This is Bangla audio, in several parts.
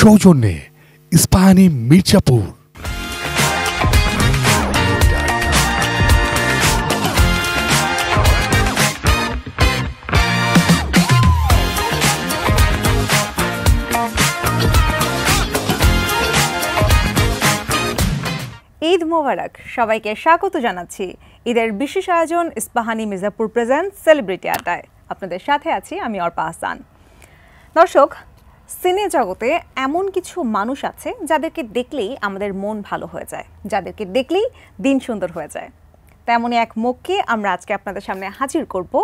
সৌজন্যে ইস্পাহানি মির্জাপুর। ঈদ মোবারক, সবাইকে স্বাগত জানাচ্ছি ঈদের বিশেষ আয়োজন ইস্পাহানি মির্জাপুর প্রেজেন্ট সেলিব্রিটি আড্ডায়। আপনাদের সাথে আছি আমি অর্পা হাসান। দর্শক, সিনে জগতে এমন কিছু মানুষ আছে যাদেরকে দেখলেই আমাদের মন ভালো হয়ে যায়, যাদেরকে দেখলেই দিন সুন্দর হয়ে যায়। তেমনই এক মুখকে আমরা আজকে আপনাদের সামনে হাজির করব,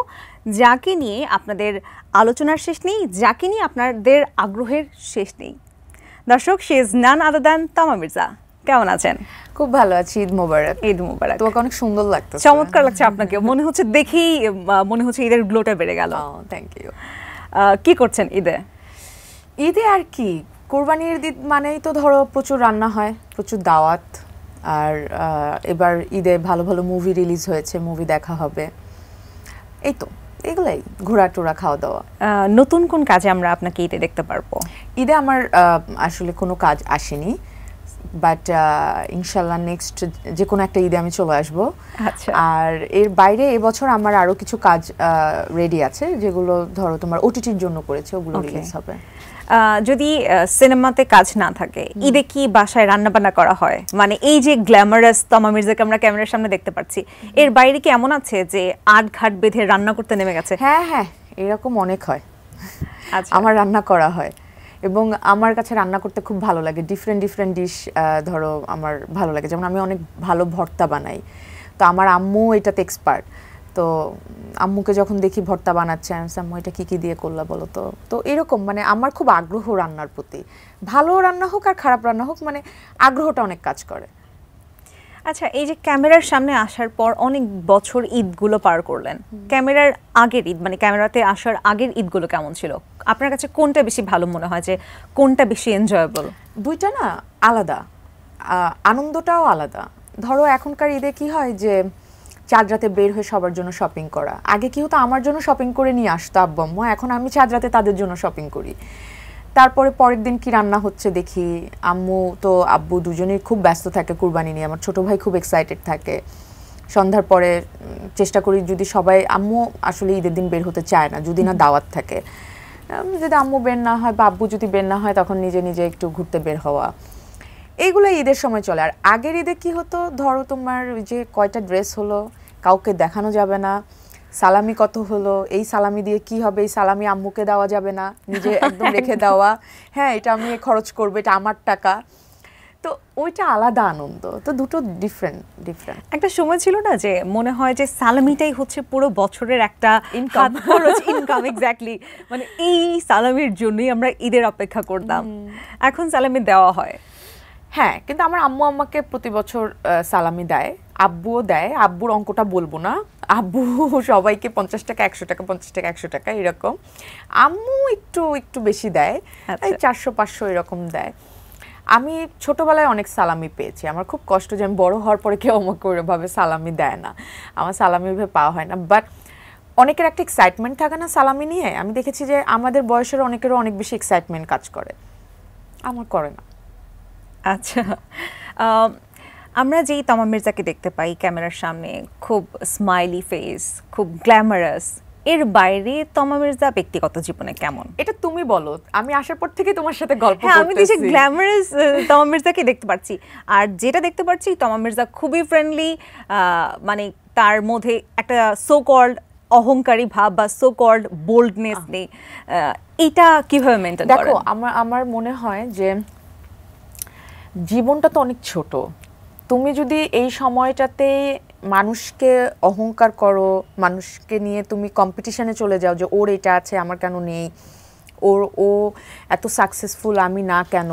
যাকে নিয়ে আপনাদের আলোচনার শেষ নেই, যাকে নিয়ে আপনাদের আগ্রহের শেষ নেই। দর্শক, she is none other than তমা মির্জা। কেমন আছেন? খুব ভালো আছি। ঈদ মোবারক। ঈদ মোবারক। তোমাকে অনেক সুন্দর লাগতেছে। চমৎকার লাগছে আপনাকে। মনে হচ্ছে দেখেই মনে হচ্ছে ঈদের গ্লোটা বেড়ে গেল। Thank you. কি করছেন ঈদে? ঈদে আর কি, কোরবানির ঈদ মানেই তো ধরো প্রচুর রান্না হয়, প্রচুর দাওয়াত। আর এবার ঈদে ভালো ভালো মুভি রিলিজ হয়েছে, মুভি দেখা হবে। এই তো এগুলাই, ঘোরা টোরা, খাওয়া দাওয়া। নতুন কোন কাজে আমরা আপনাকে ঈদে দেখতে পারবো? ঈদে আমার আসলে কোনো কাজ আসেনি, বাট ইনশাল্লাহ নেক্সট যে কোনো একটা ঈদে আমি চলে আসবো। আচ্ছা। আর এর বাইরে এবছর আমার আরো কিছু কাজ রেডি আছে, যেগুলো ধরো তোমার ওটিটির জন্য করেছে, ওগুলো রিলিজ হবে। যদি সিনেমাতে কাজ না থাকে, ঈদে কি বাসায় রান্না বান্না করা হয়? মানে এই যে গ্ল্যামারাস তমা মির্জাকে আমরা ক্যামেরার সামনে দেখতে পাচ্ছি, এর বাইরে কি এমন আছে যে আট ঘাট বেঁধে রান্না করতে নেমে গেছে? হ্যাঁ হ্যাঁ, এরকম অনেক হয়। আচ্ছা। আমার রান্না করা হয় এবং আমার কাছে রান্না করতে খুব ভালো লাগে। ডিফারেন্ট ডিফারেন্ট ডিশ ধরো আমার ভালো লাগে, যেমন আমি অনেক ভালো ভর্তা বানাই, তো আমার আম্মু এটাতে এক্সপার্ট। তো আম্মুকে যখন দেখি ভর্তা বানাচ্ছে, আম্মু এটা কী কী দিয়ে করলা বলো তো। তো এরকম মানে আমার খুব আগ্রহ রান্নার প্রতি, ভালো রান্না হোক আর খারাপ রান্না হোক, মানে আগ্রহটা অনেক কাজ করে। আচ্ছা, এই যে ক্যামেরার সামনে আসার পর অনেক বছর ঈদগুলো পার করলেন, ক্যামেরার আগের ঈদ মানে ক্যামেরাতে আসার আগের ঈদগুলো কেমন ছিল? আপনার কাছে কোনটা বেশি ভালো মনে হয়, যে কোনটা বেশি এনজয়েবল? দুইটা না আলাদা, আনন্দটাও আলাদা। ধরো এখনকার ঈদে কি হয় যে চাঁদ রাতে বের হয়ে সবার জন্য শপিং করা। আগে কি হতো, আমার জন্য শপিং করে নিয়ে আসতো আব্বু আম্মু, এখন আমি চাঁদ রাতে তাদের জন্য শপিং করি। তারপরে পরের দিন কি রান্না হচ্ছে দেখি। আম্মু তো আব্বু দুজনেই খুব ব্যস্ত থাকে কুরবানি নিয়ে, আমার ছোট ভাই খুব এক্সাইটেড থাকে। সন্ধ্যার পরে চেষ্টা করি, যদি সবাই, আম্মু আসলে ঈদের দিন বের হতে চায় না যদি না দাওয়াত থাকে। যদি আম্মু বের না হয় বা আব্বু যদি বের না হয়, তখন নিজে নিজে একটু ঘুরতে বের হওয়া, এইগুলো ঈদের সময় চলে। আর আগের ঈদে কি হতো, ধরো তোমার ওই যে কয়টা ড্রেস হলো, কাউকে দেখানো যাবে না, সালামি কত হলো, এই সালামি দিয়ে কি হবে, এই সালামি আম্মুকে দেওয়া যাবে না, নিজে একদম রেখে দেওয়া, হ্যাঁ এটা আমি খরচ করবো, এটা আমার টাকা। তো ওইটা আলাদা আনন্দ। তো দুটো ডিফারেন্ট ডিফারেন্ট। একটা সময় ছিল না যে মনে হয় যে সালামিটাই হচ্ছে পুরো বছরের একটা ইনকাম, ইনকাম। এক্স্যাক্টলি, মানে এই সালামির জন্যই আমরা ঈদের অপেক্ষা করতাম। এখন সালামি দেওয়া হয়। হ্যাঁ, কিন্তু আমার আম্মু আমাকে প্রতি বছর সালামি দেয়, আব্বুও দেয়। আব্বুর অঙ্কটা বলবো না, আব্বু সবাইকে 50 টাকা 100 টাকা 50 টাকা 100 টাকা এরকম। আম্মু একটু একটু বেশি দেয়, 400-500 এরকম দেয়। আমি ছোটবেলায় অনেক সালামি পেয়েছি, আমার খুব কষ্ট যে আমি বড় হওয়ার পরে কেউ আমাকে ওইভাবে সালামি দেয় না, আমার সালামি ওইভাবে পাওয়া হয় না। বাট অনেকের একটা এক্সাইটমেন্ট থাকে না সালামি নিয়ে। আমি দেখেছি যে আমাদের বয়সের অনেকেরও অনেক বেশি এক্সাইটমেন্ট কাজ করে, আমার করে না। আচ্ছা, আমরা যেই তমা মির্জাকে দেখতে পাই ক্যামেরার সামনে, খুব স্মাইলি ফেস, খুব গ্ল্যামারাস, এর বাইরে তমা মির্জা ব্যক্তিগত জীবনে কেমন? এটা তুমি বলো, আমি আসার পর থেকে তোমার সাথে গল্প করতেছি। হ্যাঁ, আমি যে গ্ল্যামারাস তমা মির্জাকে দেখতে পাচ্ছি, আর যেটা দেখতে পাচ্ছি তমা মির্জা খুবই ফ্রেন্ডলি, মানে তার মধ্যে একটা সো কল্ড অহংকারী ভাব বা সো কল্ড বোল্ডনেস নেই। এটা কিভাবে মেইনটেইন করেন? দেখো, আমার মনে হয় যে জীবনটা তো অনেক ছোট। তুমি যদি এই সময়টাতে মানুষকে অহংকার করো, মানুষকে নিয়ে তুমি কম্পিটিশনে চলে যাও যে ওর এটা আছে আমার কেন নেই, ও এত সাকসেসফুল আমি না কেন,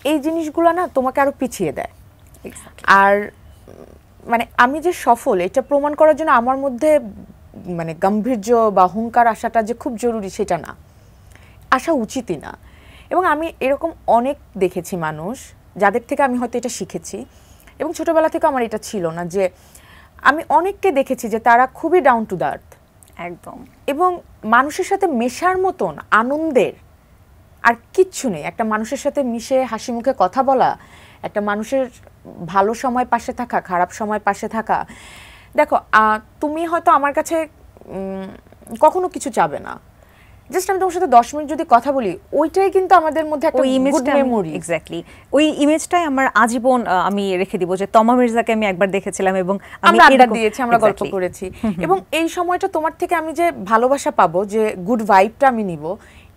এই জিনিসগুলো না তোমাকে আরো পিছিয়ে দেয়। আর মানে আমি যে সফল এটা প্রমাণ করার জন্য আমার মধ্যে মানে গাম্ভীর্য বা অহংকার আসাটা যে খুব জরুরি সেটা না, আসা উচিতই না। এবং আমি এরকম অনেক দেখেছি মানুষ যাদের থেকে আমি হয়তো এটা শিখেছি, এবং ছোটবেলা থেকে আমার এটা ছিল না, যে আমি অনেককে দেখেছি যে তারা খুবই ডাউন টু দ্য আর্থ, একদম, এবং মানুষের সাথে মেশার মতন আনন্দের আর কিচ্ছু নেই। একটা মানুষের সাথে মিশে হাসি মুখে কথা বলা, একটা মানুষের ভালো সময় পাশে থাকা, খারাপ সময় পাশে থাকা। দেখো তুমি হয়তো আমার কাছে কখনো কিছু চাবে না, জাস্ট আমি তোমার সাথে 10 মিনিট যদি কথা বলি, ওইটাই কিন্তু আমাদের মধ্যে একটা গুড মেমোরি। এক্স্যাক্টলি, ওই ইমেজটাই আমার আজীবন আমি রেখে দিব। যে তমা মির্জাকে আমি একবার দেখেছিলাম এবং আমি আড্ডা দিয়েছি, আমরা গল্প করেছি, এবং এই সময়টা তোমার থেকে আমি যে ভালোবাসা পাবো, যে গুড ভাইবটা আমি নিব,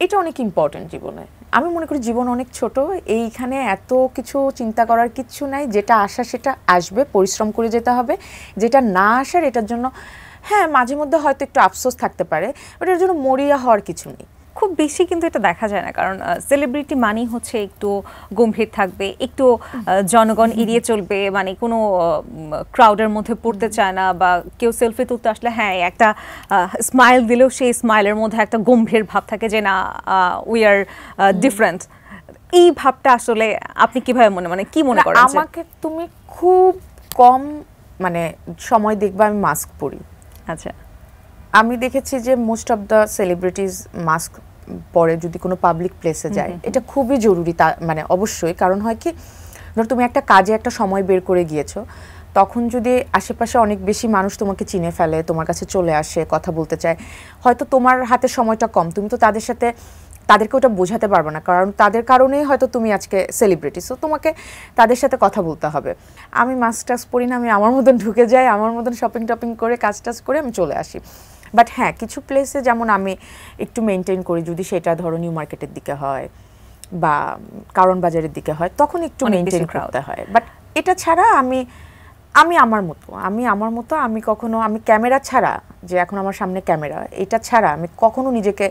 এটা অনেক ইম্পর্টেন্ট জীবনে। আমি মনে করি জীবন অনেক ছোট, এইখানে এত কিছু চিন্তা করার কিচ্ছু নাই। যেটা আসা সেটা আসবে, পরিশ্রম করে যেতে হবে। যেটা না আসার, এটার জন্য হ্যাঁ মাঝে মধ্যে হয়তো একটু আফসোস থাকতে পারে, বাট এর জন্য মরিয়া হওয়ার কিছু নেই। খুব বেশি কিন্তু এটা দেখা যায় না, কারণ সেলিব্রিটি মানেই হচ্ছে একটু গম্ভীর থাকবে, একটু জনগণ এড়িয়ে চলবে, মানে কোনো ক্রাউডের মধ্যে পড়তে চায় না, বা কেউ সেলফি তুলতে আসলে হ্যাঁ একটা স্মাইল দিলেও সেই স্মাইলের মধ্যে একটা গম্ভীর ভাব থাকে যে না উই আর ডিফারেন্ট। এই ভাবটা আসলে আপনি কিভাবে মানে কি মনে করেন? আমাকে তুমি খুব কম মানে সময় দেখবে আমি মাস্ক পরি। আচ্ছা, আমি দেখেছি যে most of the celebrities mask পরে যদি কোনো পাবলিক প্লেসে যায়, এটা খুবই জরুরি। মানে অবশ্যই, কারণ হয় কি, ধর তুমি একটা কাজে একটা সময় বের করে গিয়েছো, তখন যদি আশেপাশে অনেক বেশি মানুষ তোমাকে চিনে ফেলে, তোমার কাছে চলে আসে, কথা বলতে চায়, হয়তো তোমার হাতে সময়টা কম, তুমি তো তাদেরকে ওটা বোঝাতে পারবে না, কারণ তাদের কারণেই হয়তো তুমি আজকে সেলিব্রিটি, সো তোমাকে তাদের সাথে কথা বলতে হবে। আমি মাস্ক টাস্ক পরি না, আমি আমার মতন ঢুকে যাই, আমার মতন শপিং টপিং করে কাজ টাজ করে আমি চলে আসি। বাট হ্যাঁ, কিছু প্লেসে যেমন আমি একটু মেনটেন করি, যদি সেটা ধরো নিউ মার্কেটের দিকে হয় বা কারণ বাজারের দিকে হয়, তখন একটু মেনটেন করতে হয়। বাট এটা ছাড়া আমি আমার মতো আমি কখনো, আমি ক্যামেরা ছাড়া, যে এখন আমার সামনে ক্যামেরা, এটা ছাড়া আমি কখনো নিজেকে,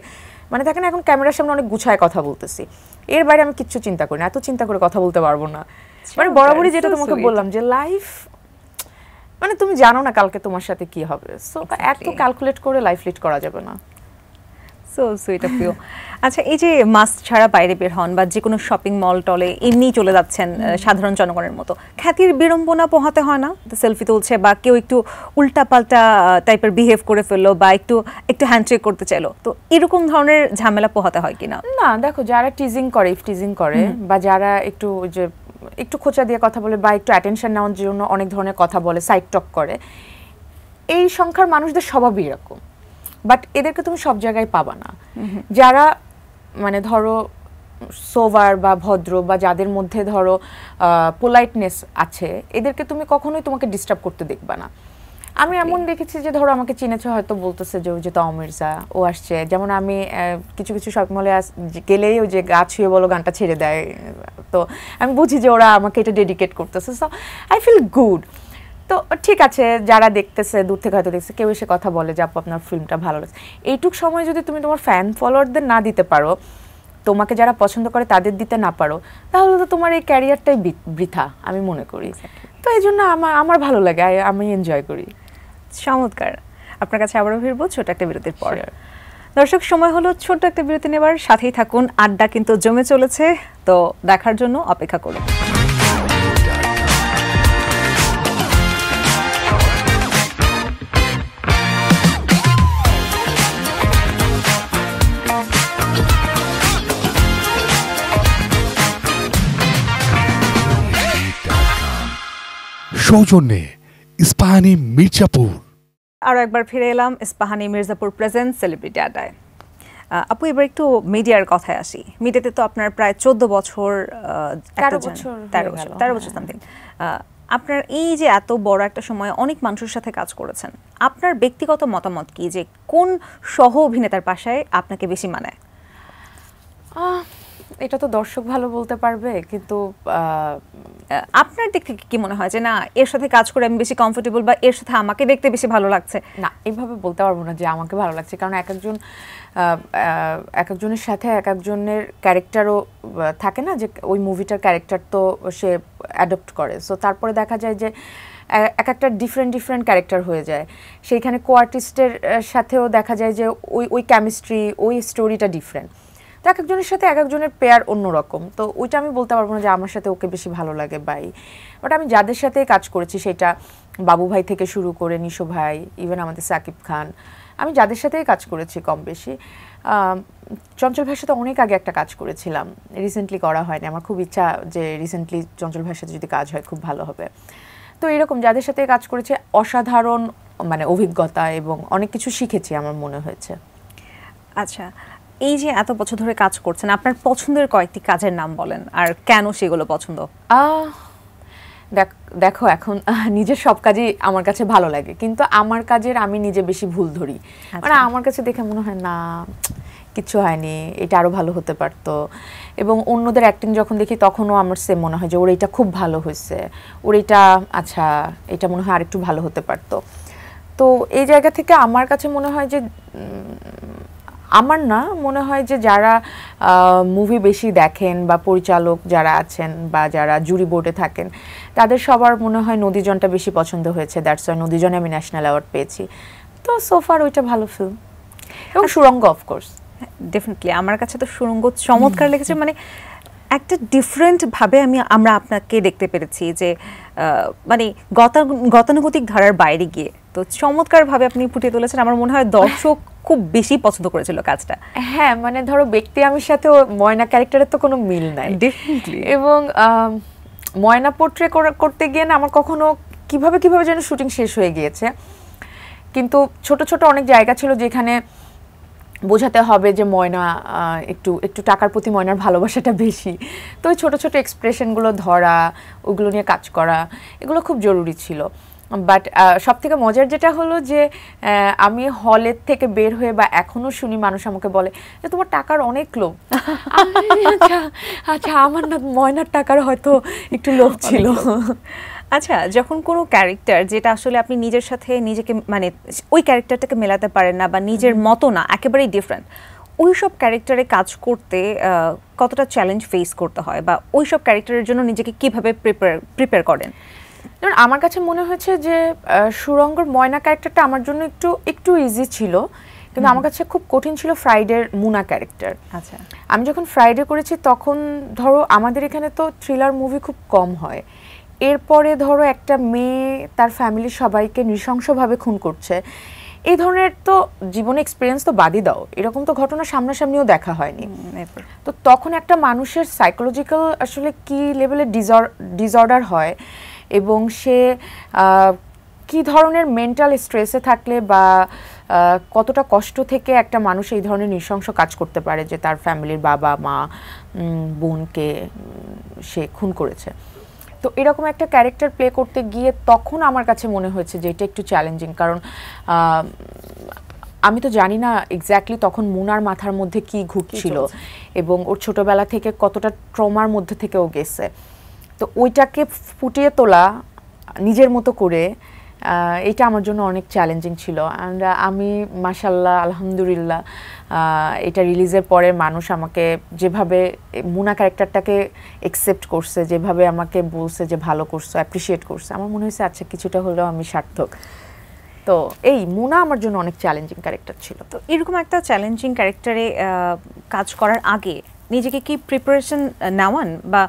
মানে দেখেন এখন ক্যামেরার সামনে অনেক গুছায় কথা বলতেছি, এর বাইরে আমি কিচ্ছু চিন্তা করি না, এত চিন্তা করে কথা বলতে পারবো না। মানে বরাবরই যেটা তোমাকে বললাম যে লাইফ, মানে তুমি জানো না কালকে তোমার সাথে কি হবে, সো এত ক্যালকুলেট করে লাইফ লিড করা যাবে না। So sweet of you. আচ্ছা, এই যে মাস্ক ছাড়া বাইরে বের হন বা যে কোনো শপিং মল টলে এমনি চলে যাচ্ছেন সাধারণ জনগণের মতো, খ্যাতির বিড়ম্বনা পোহাতে হয় না? সেলফি তুলছে বা কেউ একটু উল্টাপাল্টা টাইপের বিহেভ করে ফেললো বা একটু হ্যান্ডশেক করতে চাইলো, তো এরকম ধরনের ঝামেলা পোহাতে হয় কিনা? না, দেখো যারা টিজিং করে বা যারা একটু খোঁচা দিয়ে কথা বলে বা একটু অ্যাটেনশন নেওয়ার জন্য অনেক ধরনের কথা বলে, সাইড টক করে, এই সংখ্যার মানুষদের স্বভাবই এরকম। বাট এদেরকে তুমি সব জায়গায় পাবা না। যারা মানে ধরো সোভার বা ভদ্র বা যাদের মধ্যে ধরো পোলাইটনেস আছে, এদেরকে তুমি কখনোই তোমাকে ডিস্টার্ব করতে দেখবা না। আমি এমন দেখেছি যে ধরো আমাকে চিনেছে, হয়তো বলতেছে যে ওই যে তমা মির্জা ও আসছে, যেমন আমি কিছু শপিং মলে গেলেই ওই যে গা ছুঁয়ে বলো গানটা ছেড়ে দেয়, তো আমি বুঝি যে ওরা আমাকে এটা ডেডিকেট করতেছে, সো আই ফিল গুড। তো ঠিক আছে, যারা দেখতেছে দূর থেকে হয়তো দেখছে, কেউ এসে কথা বলে যে আপু আপনার ফিল্মটা ভালো লাগছে, এইটুক সময় যদি তুমি তোমার ফ্যান ফলোয়ারদের না দিতে পারো, তোমাকে যারা পছন্দ করে তাদের দিতে না পারো, তাহলে তো তোমার এই ক্যারিয়ারটাই বৃথা আমি মনে করি। তো এই জন্য আমার ভালো লাগে, আমি এনজয় করি। চমৎকার। আপনার কাছে আবারও ফিরবো ছোট একটা বিরতির পর। দর্শক, সময় হলো ছোট্ট একটা বিরতি নেবার, সাথেই থাকুন, আড্ডা কিন্তু জমে চলেছে, তো দেখার জন্য অপেক্ষা করুন। সৌজন্যে ইস্পাহানি মির্জাপুর। আরও একবার ফিরে এলাম ইস্পাহানি মির্জাপুর প্রেজেন্ট সেলিব্রিটি আড্ডায়। আপু, এবার একটু মিডিয়ার কথায় আসি। মিডিয়াতে তো আপনার প্রায় 14 বছর, 13 বছর সামথিং। আপনার এই যে এত বড় একটা সময় অনেক মানুষের সাথে কাজ করেছেন, আপনার ব্যক্তিগত মতামত কি যে কোন সহ অভিনেতার পাশায় আপনাকে বেশি মানায়? এটা তো দর্শক ভালো বলতে পারবে, কিন্তু আপনার দিক থেকে কি মনে হয় যে না এর সাথে কাজ করে আমি বেশি কমফোর্টেবল বা এর সাথে আমাকে দেখতে বেশি ভালো লাগছে? না, এইভাবে বলতে পারবো না যে আমাকে ভালো লাগছে, কারণ এক একজনের সাথে এক একজনের ক্যারেক্টারও থাকে না, যে ওই মুভিটার ক্যারেক্টার তো সে অ্যাডপ্ট করে, সো তারপরে দেখা যায় যে একটা ডিফারেন্ট ক্যারেক্টার হয়ে যায়। সেইখানে কো আর্টিস্টের সাথেও দেখা যায় যে ওই কেমিস্ট্রি, ওই স্টোরিটা ডিফারেন্ট। তো এক একজনের সাথে এক একজনের পেয়ার অন্যরকম, তো ওইটা আমি বলতে পারবো না যে আমার সাথে ওকে বেশি ভালো লাগে বাই। বাট আমি যাদের সাথে কাজ করেছি, সেটা বাবু ভাই থেকে শুরু করে নিশো ভাই, ইভেন আমাদের সাকিব খান, আমি যাদের সাথেই কাজ করেছি কম বেশি, চঞ্চল ভাইয়ের সাথে অনেক আগে একটা কাজ করেছিলাম, রিসেন্টলি করা হয়নি। আমার খুব ইচ্ছা যে রিসেন্টলি চঞ্চল ভাইয়ের সাথে যদি কাজ হয় খুব ভালো হবে। তো এরকম যাদের সাথে কাজ করেছে অসাধারণ মানে অভিজ্ঞতা এবং অনেক কিছু শিখেছি আমার মনে হয়েছে। আচ্ছা, এই যে এত বছর ধরে কাজ করছেন, আপনার পছন্দের কয়েকটি কাজের নাম বলেন আর কেন সেগুলো পছন্দ? দেখো এখন নিজের সব কাজই আমার কাছে ভালো লাগে, কিন্তু আমার কাজের আমি নিজে বেশি ভুল ধরি। মানে আমার কাছে দেখে মনে হয় না কিছু হয়নি, এটা আরো ভালো হতে পারতো। এবং অন্যদের অ্যাক্টিং যখন দেখি তখনও আমার সেম মনে হয় যে ওর এটা খুব ভালো হয়েছে, ওর এটা আচ্ছা এটা মনে হয় আরেকটু ভালো হতে পারতো। তো এই জায়গা থেকে আমার কাছে মনে হয় যে আমার না মনে হয় যে যারা মুভি বেশি দেখেন বা পরিচালক যারা আছেন বা যারা জুরি বোর্ডে থাকেন তাদের সবার মনে হয় নদীজনটা বেশি পছন্দ হয়েছে। দ্যাটস ওয়াই নদীজনে আমি ন্যাশনাল অ্যাওয়ার্ড পেয়েছি। তো সোফার ওইটা ভালো ফিল্ম। এবং সুরঙ্গ অফকোর্স ডেফিনেটলি আমার কাছে তো সুরঙ্গ চমৎকার লেগেছে। মানে একটা ডিফারেন্ট ভাবে আমরা আপনাকে দেখতে পেরেছি যে মানে গতানুগতিক ধারার বাইরে গিয়ে তো চমৎকার ভাবে আপনি ফুটিয়ে তুলেছেন। আমার মনে হয় দর্শক খুব বেশি পছন্দ করেছিল কাজটা। হ্যাঁ, মানে ধরো ব্যক্তি আমির সাথে ময়না ক্যারেক্টারের তো কোনো মিল নাই ডেফিনেটলি। এবং ময়না পোর্ট্রে করতে গিয়ে না আমার কখনো কিভাবে যেন শুটিং শেষ হয়ে গিয়েছে। কিন্তু ছোট ছোট অনেক জায়গা ছিল যেখানে বোঝাতে হবে যে ময়না একটু টাকার প্রতি ময়নার ভালোবাসাটা বেশি। তো ওই ছোট ছোট এক্সপ্রেশনগুলো ধরা, ওগুলো নিয়ে কাজ করা, এগুলো খুব জরুরি ছিল। বাট সব থেকে মজার যেটা হলো যে আমি হলের থেকে বের হয়ে বা এখনো শুনি মানুষ আমাকে বলে যে তোমার টাকার অনেক লোভ। আচ্ছা আমার না ময়নার টাকার হয়তো একটু লোভ ছিল। আচ্ছা, যখন কোনো ক্যারেক্টার যেটা আসলে আপনি নিজের সাথে নিজেকে মানে ওই ক্যারেক্টারটাকে মেলাতে পারেন না বা নিজের মতো না, একেবারেই ডিফারেন্ট, ওই সব ক্যারেক্টারে কাজ করতে কতটা চ্যালেঞ্জ ফেস করতে হয় বা ওই সব ক্যারেক্টারের জন্য নিজেকে কিভাবে প্রিপেয়ার করেন? আমার কাছে মনে হয়েছে যে সুরঙ্গর ময়না ক্যারেক্টারটা আমার জন্য একটু ইজি ছিল, কিন্তু আমার কাছে খুব কঠিন ছিল ফ্রাইডের মুনা ক্যারেক্টার। আচ্ছা, আমি যখন ফ্রাইডে করেছি তখন ধরো আমাদের এখানে তো থ্রিলার মুভি খুব কম হয়। এরপরে ধরো একটা মেয়ে তার ফ্যামিলির সবাইকে নৃশংসভাবে খুন করছে, এই ধরনের তো জীবনে এক্সপিরিয়েন্স তো বাদই দাও, এরকম তো ঘটনা সামনাসামনিও দেখা হয়নি। তো তখন একটা মানুষের সাইকোলজিক্যাল আসলে কি লেভেলের ডিসঅর্ডার হয় এবং সে কি ধরনের মেন্টাল স্ট্রেসে থাকলে বা কতটা কষ্ট থেকে একটা মানুষ এই ধরনের নৃশংস কাজ করতে পারে যে তার ফ্যামিলির বাবা মা বোনকে সে খুন করেছে। তো এরকম একটা ক্যারেক্টার প্লে করতে গিয়ে তখন আমার কাছে মনে হয়েছে যে এটা একটু চ্যালেঞ্জিং, কারণ আমি তো জানি না এক্স্যাক্টলি তখন মুনার মাথার মধ্যে কি ঘুরছিল এবং ওর ছোটবেলা থেকে কতটা ট্রমার মধ্যে থেকে ও গেছে। তো ওইটাকে ফুটিয়ে তোলা নিজের মতো করে এটা আমার জন্য অনেক চ্যালেঞ্জিং ছিল। অ্যান্ড আমি মাশাল্লাহ আলহামদুলিল্লাহ এটা রিলিজের পরে মানুষ আমাকে যেভাবে মুনা ক্যারেক্টারটাকে একসেপ্ট করছে, যেভাবে আমাকে বলছে যে ভালো করছো, অ্যাপ্রিসিয়েট করছে, আমার মনে হয়েছে আচ্ছা কিছুটা হলেও আমি সার্থক। তো এই মুনা আমার জন্য অনেক চ্যালেঞ্জিং ক্যারেক্টার ছিল। তো এরকম একটা চ্যালেঞ্জিং ক্যারেক্টারে কাজ করার আগে নিজেকে কি প্রিপারেশন নেওয়ান বা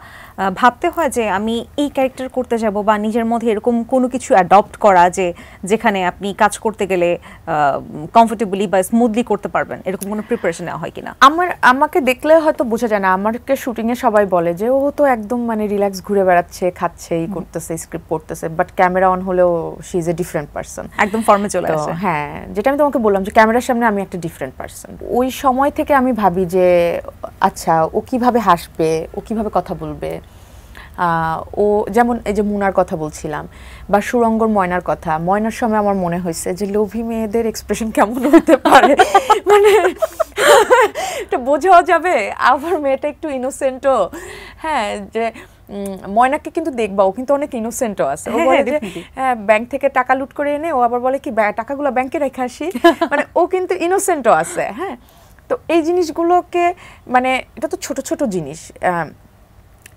ভাবতে হয় যে আমি এই ক্যারেক্টার করতে যাব বা নিজের মধ্যে এরকম কোনো কিছু অ্যাডপ্ট করা যে যেখানে আপনি কাজ করতে গেলে কমফোর্টেবলি বা স্মুথলি করতে পারবেন, এরকম কোনো প্রিপারেশন নেওয়া হয় কিনা? আমাকে দেখলে হয়তো বোঝা যায় না, আমাকে শুটিংয়ে সবাই বলে যে ও তো একদম মানে রিল্যাক্স ঘুরে বেড়াচ্ছে, খাচ্ছে, এই করতেছে, স্ক্রিপ্ট পড়তেছে, বাট ক্যামেরা অন হলেও she is a different person, একদম ফর্মে চলে আসে। হ্যাঁ, যেটা আমি তোমাকে বললাম যে ক্যামেরার সামনে আমি একটা ডিফারেন্ট পারসন। ওই সময় থেকে আমি ভাবি যে আচ্ছা ও কিভাবে হাসবে, ও কিভাবে কথা বলবে। ও যেমন এই যে মুনার কথা বলছিলাম বা সুরঙ্গর ময়নার কথা, ময়নার সময় আমার মনে হয়েছে যে লোভী মেয়েদের এক্সপ্রেশন কেমন হতে পারে, মানে এটা বোঝাও যাবে, আবার মেয়েটা একটু ইনোসেন্টও। হ্যাঁ, যে ময়নাকে কিন্তু দেখবা ও কিন্তু অনেক ইনোসেন্টও আছে। ও বলে যে ব্যাংক থেকে টাকা লুট করে এনে ও আবার বলে কি টাকাগুলো ব্যাংকে রেখে আসি, মানে ও কিন্তু ইনোসেন্টও আছে। হ্যাঁ, তো এই জিনিসগুলোকে মানে এটা তো ছোট ছোট জিনিস,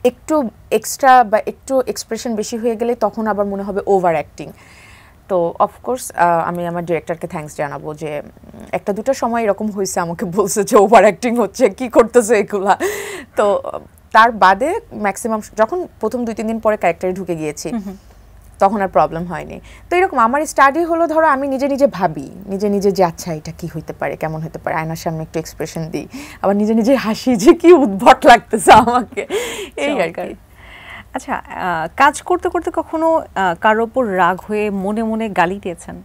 একটু এক্সট্রা বা একটু এক্সপ্রেশন বেশি হয়ে গেলে তখন আবার মনে হবে ওভার অ্যাক্টিং। তো অফকোর্স আমি আমার ডিরেক্টরকে থ্যাঙ্কস জানাবো যে একটা দুটো সময় এরকম হয়েছে, আমাকে বলছে যে ওভার অ্যাক্টিং হচ্ছে, কি করতেছে এগুলা। তো তার বাদে ম্যাক্সিমাম যখন প্রথম 2-3 দিন পরে ক্যারেক্টারে ঢুকে গিয়েছি তখন আর প্রবলেম হয়নি। তো এরকম আমার স্টাডি হলো, ধরো আমি নিজে নিজে ভাবি, নিজে নিজে যে আচ্ছা এটা কি হইতে পারে, কেমন হতে পারে, আয়নার সামনে একটু এক্সপ্রেশন দিই, আবার নিজে নিজে হাসি যে কি উদ্ভট লাগতেছে আমাকে, এই আর কি। আচ্ছা, কাজ করতে করতে কখনো কারোর উপর রাগ হয়ে মনে মনে গালি দিয়েছেন?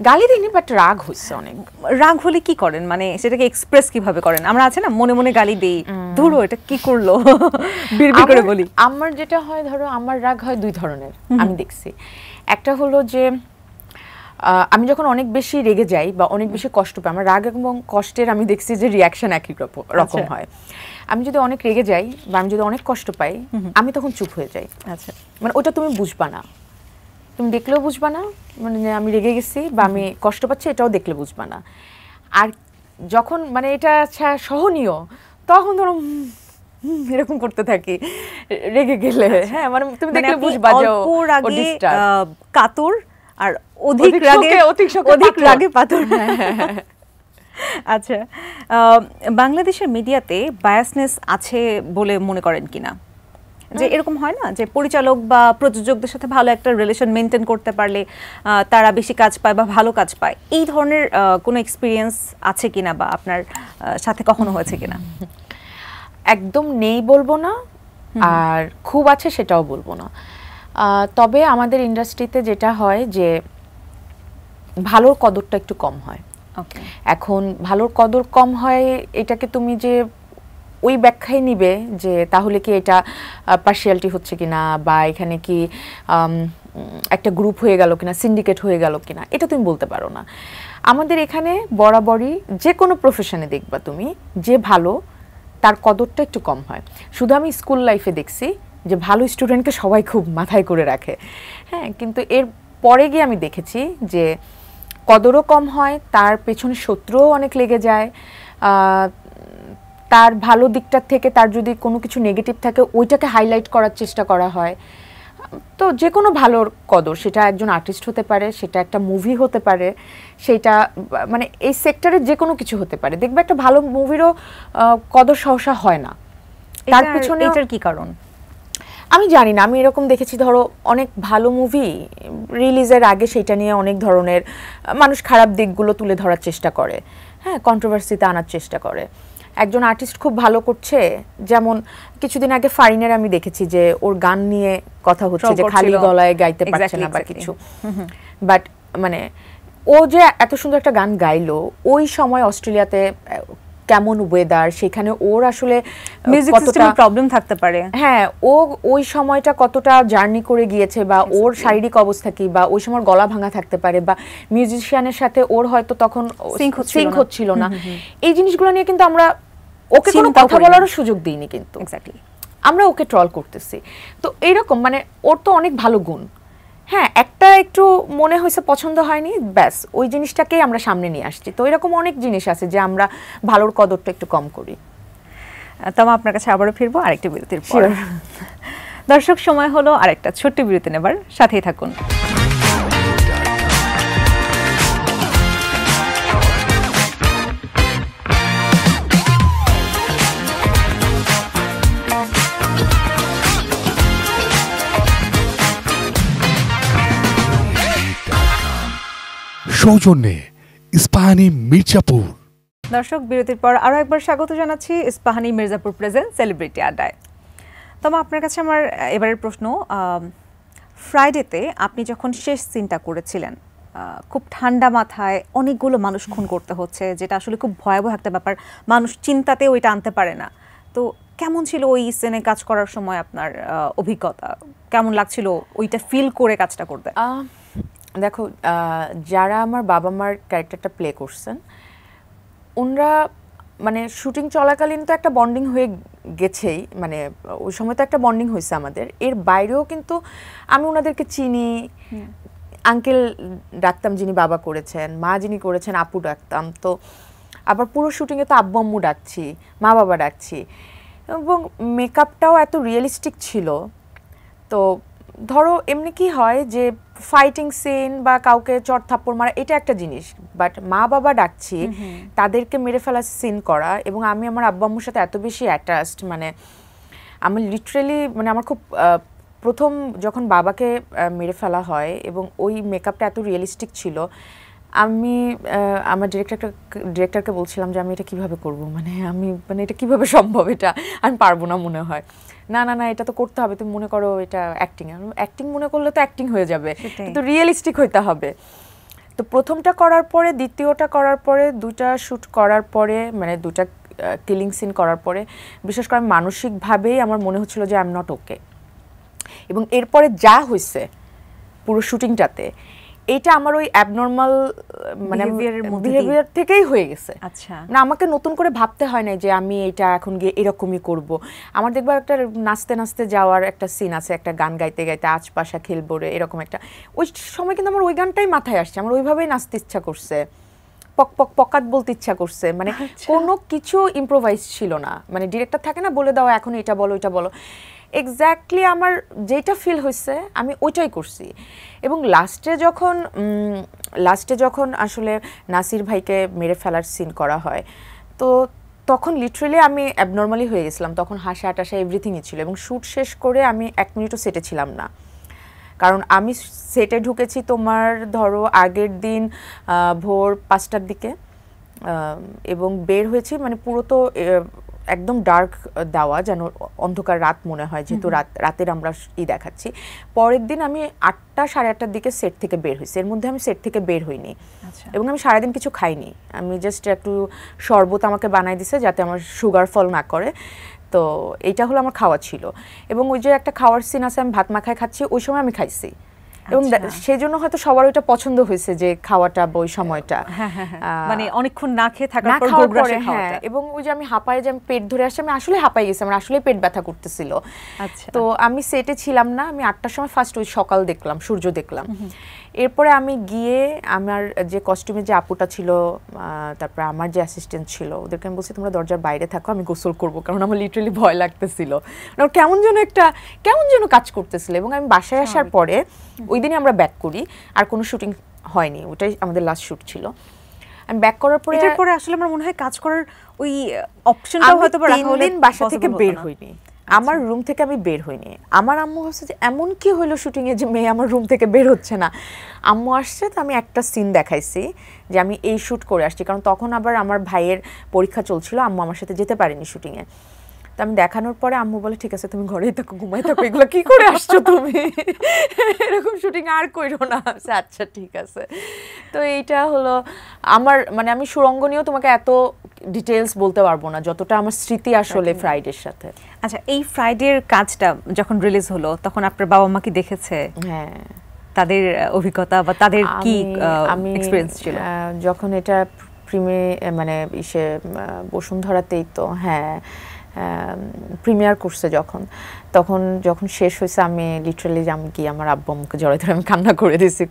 গালি দিইনি, বাট রাগ হচ্ছে অনেক। রাগ হলে কি করেন, মানে সেটাকে এক্সপ্রেস কিভাবে করেন? আমরা আছে না মনে মনে গালি দেই, ধরো এটা কি করলো, বিড়বিড় করে বলি। আমার যেটা হয়, ধরো আমার রাগ হয় দুই ধরনের আমি দেখছি। একটা হলো যে আমি যখন অনেক বেশি রেগে যাই বা অনেক বেশি কষ্ট পাই, আমার রাগ এবং কষ্টের আমি দেখছি যে রিয়াকশন একই রকম হয়। আমি যদি অনেক রেগে যাই বা আমি যদি অনেক কষ্ট পাই, আমি তখন চুপ হয়ে যাই। আচ্ছা, মানে ওটা তুমি বুঝবা না, তুমি দেখলেও বুঝবা না, মানে আমি রেগে গেছি বা আমি কষ্ট পাচ্ছি এটাও দেখলে বুঝবা না। আর যখন মানে এটা আচ্ছা সহনীয়, তখন ধরো এরকম করতে থাকি রেগে গেলে। হ্যাঁ, মানে তুমি দেখলে বুঝবা যে ও ডিস্টার্ব, কাতর, আর অধিক রাগে পাথর। আচ্ছা, বাংলাদেশের মিডিয়াতে বায়াসনেস আছে বলে মনে করেন কিনা? যে এরকম হয় না যে পরিচালক বা প্রযোজকদের সাথে ভালো একটা রিলেশন মেনটেন করতে পারলে তারা বেশি কাজ পায় বা ভালো কাজ পায়, এই ধরনের কোনো এক্সপিরিয়েন্স আছে কিনা বা আপনার সাথে কখনো হয়েছে কিনা? একদম নেই বলবো না, আর খুব আছে সেটাও বলবো না। তবে আমাদের ইন্ডাস্ট্রিতে যেটা হয় যে ভালোর কদরটা একটু কম হয়। এখন ভালোর কদর কম হয়, এটাকে তুমি যে ওই ব্যাখ্যায় নিবে যে তাহলে কি এটা পার্শিয়ালিটি হচ্ছে কিনা, বা এখানে কি একটা গ্রুপ হয়ে গেল কিনা, সিন্ডিকেট হয়ে গেল কিনা, এটা তুমি বলতে পারো না। আমাদের এখানে বরাবরই যে কোনো প্রফেশনে দেখবা তুমি, যে ভালো তার কদরটা একটু কম হয়। শুধু আমি স্কুল লাইফে দেখছি যে ভালো স্টুডেন্টকে সবাই খুব মাথায় করে রাখে, হ্যাঁ, কিন্তু এর পরে গিয়ে আমি দেখেছি যে কদরও কম হয়, তার পেছনে শত্রুও অনেক লেগে যায়। তার ভালো দিকটার থেকে তার যদি কোনো কিছু নেগেটিভ থাকে ওইটাকে হাইলাইট করার চেষ্টা করা হয়। তো যে কোনো ভালোর কদর, সেটা একজন আর্টিস্ট হতে পারে, সেটা একটা মুভি হতে পারে, সেটা মানে এই সেক্টরে যে কোনো কিছু হতে পারে। দেখবে একটা ভালো মুভিরও কদর সহসা হয় না। তার পিছনে এটার কি কারণ আমি জানি না। আমি এরকম দেখেছি, ধরো অনেক ভালো মুভি রিলিজের আগে সেটা নিয়ে অনেক ধরনের মানুষ খারাপ দিকগুলো তুলে ধরার চেষ্টা করে, হ্যাঁ, কন্ট্রোভার্সিতে আনার চেষ্টা করে। একজন আর্টিস্ট খুব ভালো করছে, যেমন কিছুদিন আগে ফারিনের আমি দেখেছি যে ওর গান নিয়ে কথা হচ্ছে যে খালি গলায় গাইতে পারছে না বা কিছু, বাট মানে ও যে এত সুন্দর একটা গান গাইলো, ওই সময় অস্ট্রেলিয়াতে কেমন ওয়েদার, সেখানে ওর আসলে মিউজিক সিস্টেমে প্রবলেম থাকতে পারে, হ্যাঁ, ও ওই সময়টা কতটা জার্নি করে গিয়েছে, বা ওর শারীরিক অবস্থা কি, বা ওই সময় গলা ভাঙা থাকতে পারে, বা মিউজিশিয়ানের সাথে ওর হয়তো তখন সিঙ্ক হচ্ছিল না। এই জিনিসগুলো নিয়ে কিন্তু আমরা ওকে কোনো কথা বলারও সুযোগ দিইনি, কিন্তু এক্স্যাক্টলি আমরা ওকে ট্রল করতেছি। তো এইরকম মানে ওর তো অনেক ভালো গুণ, হ্যাঁ, একটা একটু মনে হয়েছে পছন্দ হয়নি, ব্যাস ওই জিনিসটাকেই আমরা সামনে নিয়ে আসছি। তো এরকম অনেক জিনিস আছে যে আমরা ভালোর কদরটা একটু কম করি। তবে আপনার কাছে আবারও ফিরবো আরেকটি বিরতির পর। দর্শক, সময় হলো আরেকটা ছোট্ট বিরতি নেবার, সাথেই থাকুন। সৌজন্যে ইস্পাহানি মির্জাপুর। দর্শক, বিরতির পর আরও একবার স্বাগত জানাচ্ছি ইস্পাহানি মির্জাপুর প্রেজেন্ট সেলিব্রিটি আড্ডায়। তবে আপনার কাছে আমার এবারের প্রশ্ন, ফ্রাইডেতে আপনি যখন শেষ সিনটা করেছিলেন, খুব ঠান্ডা মাথায় অনেকগুলো মানুষ খুন করতে হচ্ছে, যেটা আসলে খুব ভয়াবহ একটা ব্যাপার, মানুষ চিন্তাতে ওইটা আনতে পারে না। তো কেমন ছিল ওই সিনে কাজ করার সময় আপনার অভিজ্ঞতা? কেমন লাগছিল ওইটা ফিল করে কাজটা করতে? দেখো, যারা আমার বাবা মার ক্যারেক্টারটা প্লে করছেন, ওনারা মানে শুটিং চলাকালীন তো একটা বন্ডিং হয়ে গেছেই, মানে ওই সময় তো একটা বন্ডিং হয়েছে আমাদের। এর বাইরেও কিন্তু আমি ওনাদেরকে চিনি, আঙ্কেল ডাকতাম যিনি বাবা করেছেন, মা যিনি করেছেন আপু ডাকতাম। তো আবার পুরো শুটিংয়ে তো আব্বু আম্মু ডাকছি, মা বাবা ডাকছি, এবং মেকআপটাও এত রিয়েলিস্টিক ছিল। তো ধরো এমনি কি হয় যে ফাইটিং সিন বা কাউকে চট থাপ্পড় মারা এটা একটা জিনিস, বাট মা বাবা ডাকছি, তাদেরকে মেরে ফেলার সিন করা, এবং আমি আমার আব্বু আম্মুর সাথে এত বেশি অ্যাটাচড, মানে আমি লিটারেলি মানে আমার খুব প্রথম যখন বাবাকে মেরে ফেলা হয় এবং ওই মেকআপটা এত রিয়েলিস্টিক ছিল, আমি আমার ডিরেক্টরকে বলছিলাম যে আমি এটা কিভাবে করব, মানে এটা কিভাবে সম্ভব, এটা আমি পারবো না মনে হয়। না না না, এটা তো করতে হবে, তুমি মনে করো এটা অ্যাক্টিং মনে করলে তো অ্যাক্টিং হয়ে যাবে, কিন্তু রিয়েলিস্টিক হইতে হবে। তো প্রথমটা করার পরে, দ্বিতীয়টা করার পরে, দুটা শ্যুট করার পরে, মানে দুটা কিলিং সিন করার পরে বিশেষ করে মানসিকভাবেই আমার মনে হচ্ছিল যে আই এম নট ওকে। এবং এরপরে যা হয়েছে পুরো শুটিংটাতে, এইটা আমার ওই অ্যাবনর্মাল মানে বিহেভিয়ার থেকেই হয়ে গেছে। আচ্ছা, না আমাকে নতুন করে ভাবতে হয় না যে আমি এটা এখন গিয়ে এরকমই করব। আমার দেখবা একটা নাচতে নাচতে যাওয়ার একটা সিন আছে, একটা গান গাইতে গাইতে আজ পাশা খেলবো রে, এরকম একটা, ওই সময় কিন্তু আমার ওই গানটাই মাথায় আসছে, আমার ওইভাবেই নাচতে ইচ্ছা করছে, পক পক পকাত বলতে ইচ্ছা করছে, মানে কোনো কিছু ইম্প্রোভাইজ ছিল না। মানে ডিরেক্টর থাকে না, বলে দাও এখন এটা বলো এটা বলো, এক্স্যাক্টলি আমার যেটা ফিল হয়েছে আমি ওইটাই করছি। এবং লাস্টে যখন আসলে নাসির ভাইকে মেরে ফেলার সিন করা হয়, তো তখন লিটারেলি আমি অ্যাবনর্মালি হয়ে গেছিলাম, তখন হাসা টাসা এভরিথিংই ছিল। এবং শ্যুট শেষ করে আমি 1 মিনিটও সেটে ছিলাম না, কারণ আমি সেটে ঢুকেছি তোমার ধরো আগের দিন ভোর 5টার দিকে, এবং বের হয়েছি মানে পুরো তো একদম ডার্ক দেওয়া, যেন অন্ধকার রাত মনে হয়, যেহেতু রাতের আমরা দেখাচ্ছি। পরের দিন আমি 8টা সাড়ে 8টার দিকে সেট থেকে বের হয়েছি, এর মধ্যে আমি সেট থেকে বের হইনি। এবং আমি সারাদিন কিছু খাইনি, আমি জাস্ট একটু শরবত আমাকে বানাই দিছে যাতে আমার সুগার ফল না করে, তো এইটা হলো আমার খাওয়া ছিল। এবং ওই যে একটা খাওয়ার সিন আছে, আমি ভাত মাখায় খাচ্ছি, ওই সময় আমি খাইছি। এবং সেই জন্য হয়তো সবার ওইটা পছন্দ হয়েছে যে খাওয়াটা ওই সময়টা, মানে অনেকক্ষণ না খেয়ে থাকার পর গোগ্রাসে খাওয়াটা। এবং ওই যে আমি হাঁপায়, যে আমি পেট ধরে আসছে, আমি আসলে হাঁপাই গেছি, আমার আসলে পেট ব্যথা করতেছিল। তো আমি সেটে ছিলাম না, আমি 8টার সময় ফার্স্ট ওই সকাল দেখলাম, সূর্য দেখলাম। এরপরে আমি গিয়ে আমার যে কস্টিউমে যে আপুটা ছিল, তারপরে আমার যে অ্যাসিস্ট্যান্ট ছিল, ওদেরকে আমি বলছি তোমরা দরজার বাইরে থাকো, আমি গোসল করবো, কারণ আমার লিটারালি ভয় লাগতেছিল, কেমন যেন কাজ করতেছিল। এবং আমি বাসায় আসার পরে ওই দিনই আমরা ব্যাক করি, আর কোনো শুটিং হয়নি, ওটাই আমাদের লাস্ট শুট ছিল। আমি ব্যাক করার পরে, এটার পরে আসলে আমার মনে হয় কাজ করার ওই অপশনটা হয়তো রাখা হলে 3 দিন বাসা থেকে বের হইনি, আমার রুম থেকে আমি বের হইনি। আমার আম্মু ভাবছে যে এমন কি হলো শুটিং এ যে মেয়ে আমার রুম থেকে বের হচ্ছে না। আম্মু আসছে, তো আমি একটা সিন দেখাইছি যে আমি এই শুট করে আসছি, কারণ তখন আবার আমার ভাইয়ের পরীক্ষা চলছিল, আম্মু আমার সাথে যেতে পারেনি শুটিং এ। তো আমি দেখানোর পরে আম্মু বলে ঠিক আছে তুমি ঘরেই থাকো, ঘুমাই থাকো, এগুলো কি করে আসছো তুমি, এরকম শুটিং আর কইরো না। আচ্ছা ঠিক আছে। তো এইটা হলো আমার, মানে আমি সুরঙ্গনীয় তোমাকে এত ডিটেইলস বলতে পারবো না, যতটা আমার স্মৃতি আসলে ফ্রাইডের সাথে। আচ্ছা, এই ফ্রাইডের কাজটা যখন রিলিজ হলো তখন আপনার বাবা মা কি দেখেছে? হ্যাঁ, তাদের অভিজ্ঞতা বা তাদের কি এক্সপেরিয়েন্স ছিল যখন এটা মানে বসুন্ধরাতেই তো, হ্যাঁ প্রিমিয়ার করছে যখন শেষ হয়েছে, আমি লিটারালি আমি গিয়ে আমার আব্বু আম্মুকে জড়াই ধরে আমি কান্না করে দিয়েছি।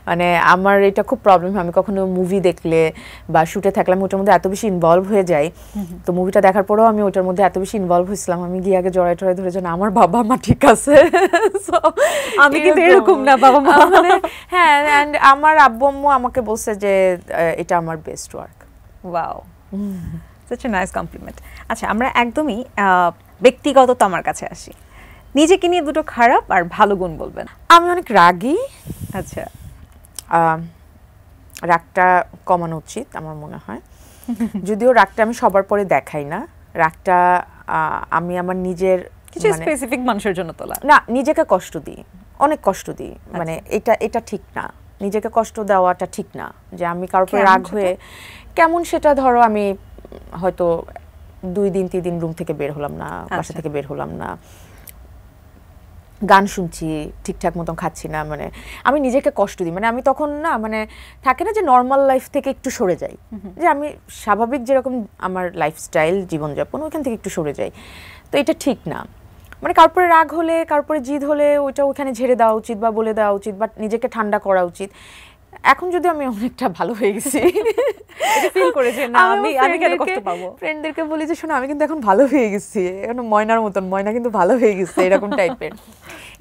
মানে আমার এটা খুব প্রবলেম, আমি কখনো মুভি দেখলে বা শুটে থাকলে আমি ওটার মধ্যে এত বেশি ইনভলভ হয়ে যাই। তো মুভিটা দেখার পরেও আমি ওটার মধ্যে এত বেশি ইনভলভ হয়েছিলাম, আমি গিয়ে আগে জড়াই ধরে যে না আমার বাবা মা ঠিক আছে, আমি কিন্তু এরকম না, বাবা মা মানে হ্যাঁ। অ্যান্ড আমার আব্বু আম্মু আমাকে বলছে যে এটা আমার best work. Wow, such a nice compliment. আচ্ছা, আমরা একদমই ব্যক্তিগত আমার কাছে আসি, নিজেকে নিয়ে দুটো খারাপ আর ভালো গুণ বলবেন। আমি অনেক রাগী। আচ্ছা, রাগটা কমানো উচিত আমার মনে হয়, যদিও রাগটা আমি সবার পরে দেখাই না, রাগটা আমি আমার নিজের কিছু স্পেসিফিক মানুষের জন্য তোলা না, নিজেকে কষ্ট দিই, অনেক কষ্ট দিই। মানে এটা ঠিক না, নিজেকে কষ্ট দেওয়াটা ঠিক না, যে আমি কারোর উপরে রাগ হয়ে কেমন, সেটা ধরো আমি হয়তো 2 দিন 3 দিন রুম থেকে বের হলাম না, বাসা থেকে বের হলাম না, গান শুনছি, ঠিকঠাক মতন খাচ্ছি না, মানে আমি নিজেকে কষ্ট দিই। মানে আমি তখন না, মানে থাকে না যে নর্মাল লাইফ থেকে একটু সরে যাই, যে আমি স্বাভাবিক যেরকম আমার লাইফস্টাইল জীবনযাপন ওইখান থেকে একটু সরে যাই। তো এটা ঠিক না, মানে কারোর রাগ হলে, কারোর জিদ হলে ওইটা ওখানে ঝেড়ে দেওয়া উচিত বা বলে দেওয়া উচিত, বা নিজেকে ঠান্ডা করা উচিত। এখন যদি আমি অনেকটা ভালো হয়ে গেছি, ফিল করেছি না আমি কেন কষ্ট পাবো, ফ্রেন্ডদেরকে বলি যে শোনো আমি কিন্তু এখন ভালো হয়ে গেছি, এখন ময়নার মতন, ময়না কিন্তু ভালো হয়ে গেছে, এরকম টাইপের।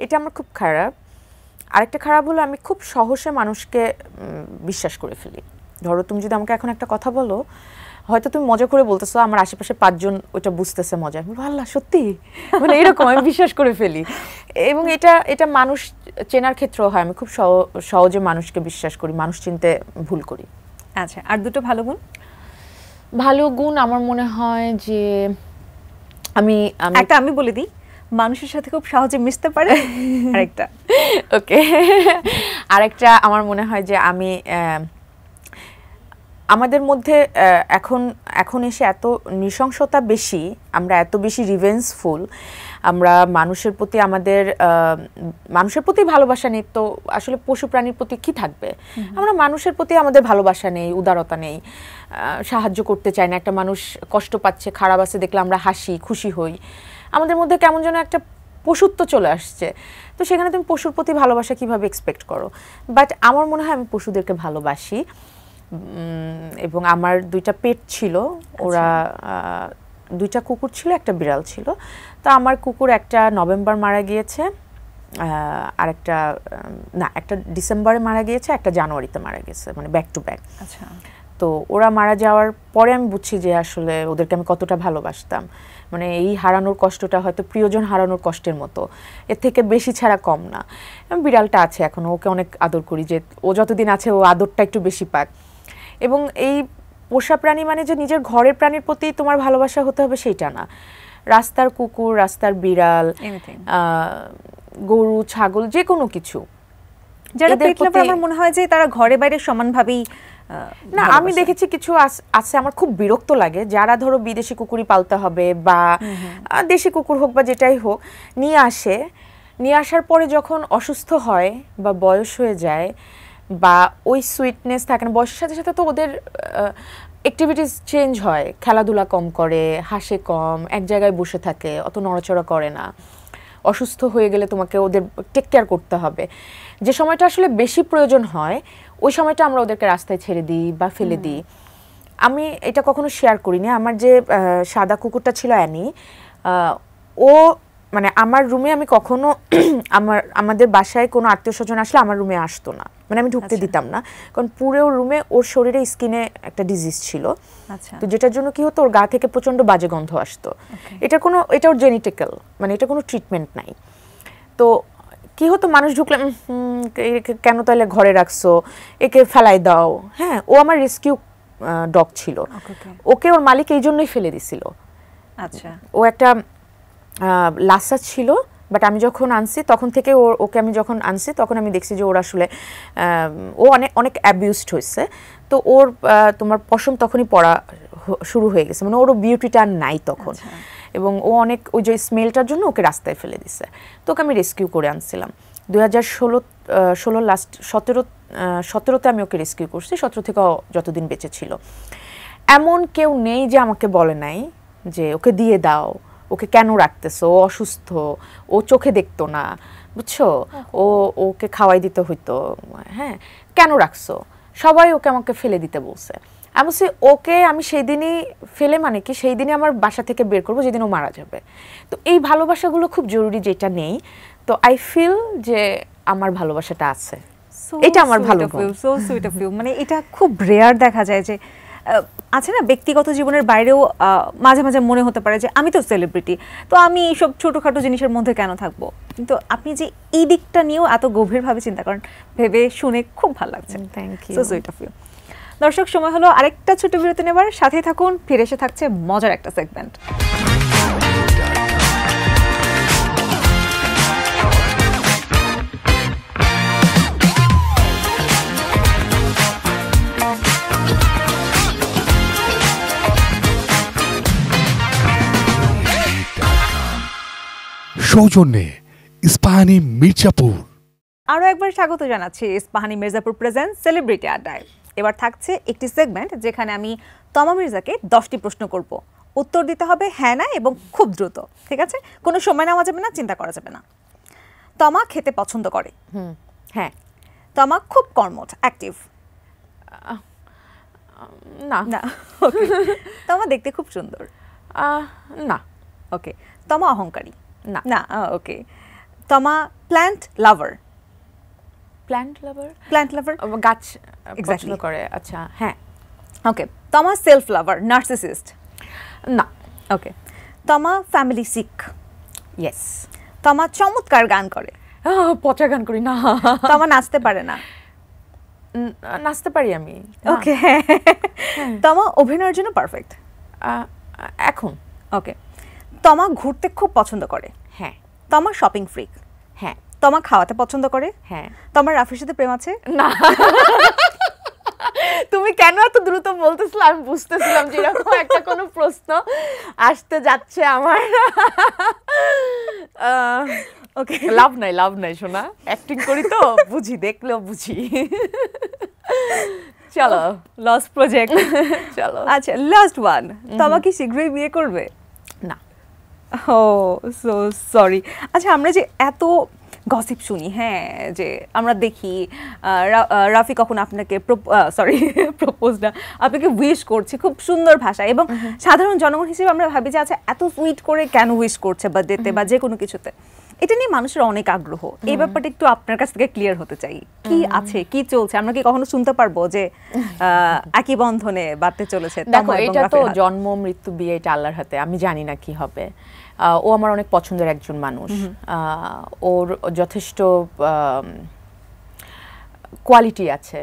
এটা আমার খুব খারাপ। আরেকটা খারাপ হলো আমি খুব সহজে মানুষকে বিশ্বাস করে ফেলি। ধরো তুমি যদি আমাকে এখন একটা কথা বলো, হয়তো তুমি মজা করে বলতেছো, আমার আশেপাশে 5 জন ওটা বুঝতেছে মজা, আমি বলবো আল্লাহ সত্যি, মানে এরকম আমি বিশ্বাস করে ফেলি। এবং এটা মানুষ চেনার ক্ষেত্রেও হয়, আমি খুব সহজে মানুষকে বিশ্বাস করি, মানুষ চিনতে ভুল করি। আচ্ছা, আর দুটো ভালো গুণ? ভালো গুণ আমার মনে হয় যে একটা আমি বলে দিই, মানুষের সাথে খুব সহজে মিশতে পারে। আরেকটা ওকে, আরেকটা আমার মনে হয় যে আমি আমাদের মধ্যে এখন এসে এত নৃশংসতা বেশি, আমরা এত বেশি রিভেঞ্জফুল, আমরা মানুষের প্রতি ভালোবাসা নেই, তো আসলে পশু প্রাণীর প্রতি কি থাকবে? আমরা মানুষের প্রতি আমাদের ভালোবাসা নেই, উদারতা নেই, সাহায্য করতে চাই না। একটা মানুষ কষ্ট পাচ্ছে, খারাপ আছে দেখলে আমরা হাসি খুশি হই, আমাদের মধ্যে কেমন যেন একটা পশুত্ব চলে আসছে। তো সেখানে তুমি পশুর প্রতি ভালোবাসা কিভাবে এক্সপেক্ট করো? বাট আমার মনে হয় আমি পশুদেরকে ভালোবাসি। এবং আমার 2টা পেট ছিল, ওরা 2টা কুকুর ছিল, একটা বিড়াল ছিল। তো আমার কুকুর একটা নভেম্বর মারা গিয়েছে, আর একটা ডিসেম্বরে মারা গিয়েছে, একটা জানুয়ারিতে মারা গেছে, মানে ব্যাক টু ব্যাক। আচ্ছা, তো ওরা মারা যাওয়ার পরে আমি বুঝছি যে আসলে ওদেরকে আমি কতটা ভালোবাসতাম। মানে এই হারানোর কষ্টটা হয়তো প্রিয়জন হারানোর কষ্টের মতো, এর থেকে বেশি ছাড়া কম না। বিড়ালটা আছে এখনো, ওকে অনেক আদর করি, যে ও যতদিন আছে ও আদরটা একটু বেশি পাক। এবং এই পোষা প্রাণী মানে যে নিজের ঘরের প্রাণীর প্রতি তোমার ভালোবাসা হতে হবে সেইটা না। রাস্তার কুকুর, রাস্তার বিড়াল, গরু, ছাগল, যে কোনো কিছু, যারা পেট লাভার আমার মনে হয় যে তারা ঘরে বাইরে সমানভাবেই। না, আমি দেখেছি কিছু আছে আমার খুব বিরক্ত লাগে, যারা ধরো বিদেশি কুকুরই পালতে হবে বা দেশি কুকুর হোক বা যেটাই হোক, নিয়ে আসার পরে যখন অসুস্থ হয় বা বয়স হয়ে যায় বা ওই সুইটনেস থাকে না, বয়সের সাথে সাথে তো ওদের অ্যাক্টিভিটিস চেঞ্জ হয়, খেলাধুলা কম করে, হাসে কম, এক জায়গায় বসে থাকে, অত নড়াচড়া করে না। অসুস্থ হয়ে গেলে তোমাকে ওদের টেক কেয়ার করতে হবে। যে সময়টা আসলে বেশি প্রয়োজন হয় ওই সময়টা আমরা ওদেরকে রাস্তায় ছেড়ে দিই বা ফেলে দিই। আমি এটা কখনো শেয়ার করিনি। আমার যে সাদা কুকুরটা ছিল অ্যানি, ও মানে আমার রুমে আমি কখনো আমাদের বাসায় কোনো আত্মীয় স্বজন আসলে আমার রুমে আসতো না, মানে আমি ঢুকতে দিতাম না, কারণ পুরো রুমে ওর শরীরে স্কিনে একটা ডিজিজ ছিল। তো যেটার জন্য কি হতো, ওর গা থেকে প্রচন্ড বাজে গন্ধ আসতো। এটা ওর জেনেটিক্যাল, মানে এটা কোনো ট্রিটমেন্ট নাই। তো কি হতো, মানুষ ঢুকলে কেন তাহলে ঘরে রাখছো, একে ফেলাই দাও। হ্যাঁ, ও আমার রেস্কিউ ডগ ছিল, ওকে ওর মালিক এই জন্যই ফেলে দিছিল। আচ্ছা, ও একটা লাসা ছিল, বাট আমি যখন আনছি তখন থেকে ওকে আমি যখন আনছি তখন আমি দেখছি যে ওর আসলে ও অনেক অ্যাবিউজড হয়েছে। তো ওর তোমার পশম তখনই পড়া শুরু হয়ে গেছে, মানে ওরও বিউটিটা নাই তখন। এবং ও অনেক ওই যে স্মেলটার জন্য ওকে রাস্তায় ফেলে দিছে। তো ওকে আমি রেস্কিউ করে আনছিলাম 2016 লাস্ট 17তে আমি ওকে রেস্কিউ করছি। 17 থেকে যতদিন বেঁচে ছিল, এমন কেউ নেই যে আমাকে বলে নাই যে ওকে দিয়ে দাও, ওকে কেন রাখতেছো, ও অসুস্থ, ও চোখে দেখতো না, বুঝছো, ওকে খাওয়াই দিতে হইতো, হ্যাঁ কেন রাখছো। সবাই ওকে আমাকে ফেলে দিতে বলছে। আমি বলছি ওকে আমি সেই দিনই ফেলে, মানে কি সেই দিনই আমার বাসা থেকে বের করবো যেদিন ও মারা যাবে। তো এই ভালোবাসাগুলো খুব জরুরি, যেটা নেই। তো আই ফিল যে আমার ভালোবাসাটা আছে, এটা আমার ভালো গুণ। So sweet of you. মানে এটা খুব রেয়ার দেখা যায় যে আছে না, ব্যক্তিগত জীবনের বাইরেও মাঝে মাঝে মনে হতে পারে যে আমি তো সেলিব্রিটি, তো আমি এইসব ছোটোখাটো জিনিসের মধ্যে কেন থাকবো। কিন্তু আপনি যে এই দিকটা নিয়েও এত গভীরভাবে চিন্তা করেন, ভেবে শুনে খুব ভালো লাগছে। Thank you. So sweet of you. দর্শক, সময় হলো আরেকটা ছোট বিরতি নেবার, সাথেই থাকুন, ফিরে এসে থাকছে মজার একটা সেগমেন্ট। সৌজন্যে ইস্পাহানি মির্জাপুর। আরও একবার স্বাগত জানাচ্ছি ইস্পাহানি মির্জাপুর প্রেজেন্ট সেলিব্রিটি আড্ডায়। এবার থাকছে একটি সেগমেন্ট যেখানে আমি তমা মির্জাকে 10টি প্রশ্ন করব, উত্তর দিতে হবে হ্যাঁ না এবং খুব দ্রুত, ঠিক আছে? কোনো সময় নেওয়া যাবে না, চিন্তা করা যাবে না। তমা খেতে পছন্দ করে? হ্যাঁ। তমা খুব কর্মঠ, অ্যাক্টিভ? না। না। ওকে। তমা দেখতে খুব সুন্দর? না। ওকে। তমা অহংকারী? না। না। ওকে। তমা প্ল্যান্ট লাভার? প্ল্যান্ট লাভার? প্ল্যান্ট লাভার, গাছ পছন্দ এক্স্যাক্টলি করে। আচ্ছা, হ্যাঁ। ওকে, তমা সেলফ লাভার, নার্সিসিস্ট? না। ওকে, তমা ফ্যামিলি সিক? ইয়েস। তমা চমৎকার গান করে? পচা গান করি না। তমা নাচতে পারে না? নাচতে পারি আমি। ওকে। তমা অভিনয়ের জন্য পারফেক্ট এখন? ওকে। তমা ঘুরতে খুব পছন্দ করে? হ্যাঁ। তমা শপিং ফ্রিক? হ্যাঁ। তমা খাওয়াতে পছন্দ করে? হ্যাঁ। তোমার রাফির সাথে প্রেম আছে? না। তুমি কেন এত দ্রুত বলতেছিলে, আমি বুঝতেছিলাম যে এরকম একটা কোনো প্রশ্ন আসতে যাচ্ছে আমার। ওকে, লাভ নাই শোনা, অ্যাক্টিং করি তো বুঝি, দেখলেও বুঝি। চলো, লস্ট প্রজেক্ট। চলো। আচ্ছা, লাস্ট ওয়ান, তমা কি শীঘ্রই বিয়ে করবে? না। ও সো সরি। আচ্ছা, আমরা যে এত গসিপ শুনি, হ্যাঁ, যে আমরা দেখি রাফি কখন আপনাকে প্রপোজ না, আপনাকে উইশ করছে খুব সুন্দর ভাষায়, এবং সাধারণ জনগণ হিসেবে আমরা ভাবি যে আচ্ছা এত সুইট করে কেন উইশ করছে বার্থডেতে বা যে কোনো কিছুতে। এটা নিয়ে মানুষের অনেক আগ্রহ, এই ব্যাপারটা একটু আপনার কাছ থেকে ক্লিয়ার হতে চাই। কি আছে, কি চলছে, আমরা কি কখনো শুনতে পারবো যে একই বন্ধনে বাঁধতে চলেছে? দেখো, এটা তো জন্ম মৃত্যু বিয়ে, এটা আল্লাহর হাতে, আমি জানি না কি হবে। ও আমার অনেক পছন্দের একজন মানুষ, ওর যথেষ্ট কোয়ালিটি আছে।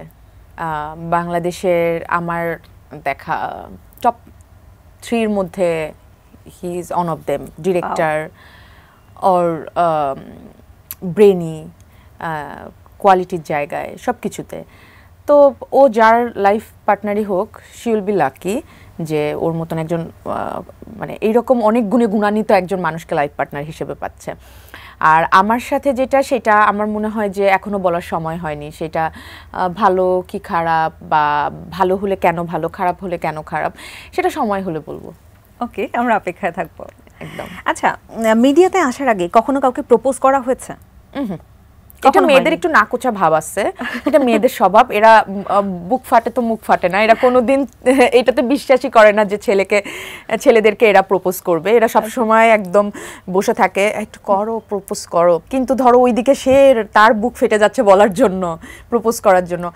বাংলাদেশের আমার দেখা টপ 3-র মধ্যে he is one of them. Director or brainy, কোয়ালিটির জায়গায়, সব কিছুতে। তো ও যার লাইফ পার্টনারই হোক, শি উইল বি লাকি যে ওর মতন একজন মানে এইরকম অনেক গুণে গুণান্বিত একজন মানুষকে লাইফ পার্টনার হিসেবে পাচ্ছে। আর আমার সাথে যেটা, সেটা আমার মনে হয় যে এখনো বলার সময় হয়নি। সেটা ভালো কি খারাপ, বা ভালো হলে কেন ভালো, খারাপ হলে কেন খারাপ, সেটা সময় হলে বলবো। ওকে, আমরা অপেক্ষায় থাকবো। একদম। আচ্ছা, মিডিয়াতে আসার আগে কখনো কাউকে প্রপোজ করা হয়েছে? এটা মেয়েদের একটু নাকোচা ভাব আছে, এটা মেয়েদের স্বভাব। এরা বুক ফাটে তো মুখ ফাটে না, এরা কোনোদিন এটাতে বিশ্বাসই করে না যে ছেলেদেরকে এরা প্রপোজ করবে। এরা সব সময় একদম বসে থাকে, একটু করো, প্রপোজ করো। কিন্তু ধরো ওইদিকে সে তার বুক ফেটে যাচ্ছে বলার জন্য, প্রপোজ করার জন্য।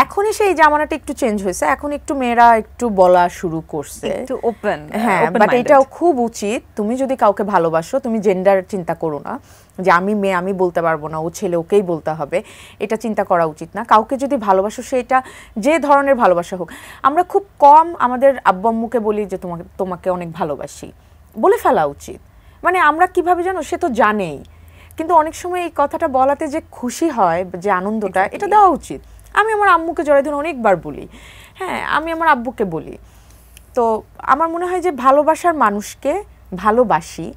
এখন এসে এই জামানাটা একটু চেঞ্জ হয়েছে, এখন একটু মেয়েরা একটু বলা শুরু করছে, একটু ওপেন। হ্যাঁ, বাট এটাও খুব উচিত। তুমি যদি কাউকে ভালোবাসো, তুমি জেন্ডার চিন্তা করো না যে আমি মেয়ে, আমি বলতে পারবো না, ও ছেলে, ওকেই বলতে হবে, এটা চিন্তা করা উচিত না। কাউকে যদি ভালোবাসো, সেটা যে ধরনের ভালোবাসা হোক। আমরা খুব কম আমাদের আব্বু আম্মুকে বলি যে তোমাকে অনেক ভালোবাসি, বলে ফেলা উচিত। মানে আমরা কিভাবে জানো, সে তো জানেই, কিন্তু অনেক সময় এই কথাটা বলাতে যে খুশি হয়, যে আনন্দটা, এটা দেওয়া উচিত। আমি আমার আম্মুকে জড়াই ধরে অনেকবার বলি, হ্যাঁ, আমি আমার আব্বুকে বলি। তো আমার মনে হয় যে ভালোবাসার মানুষকে ভালোবাসি,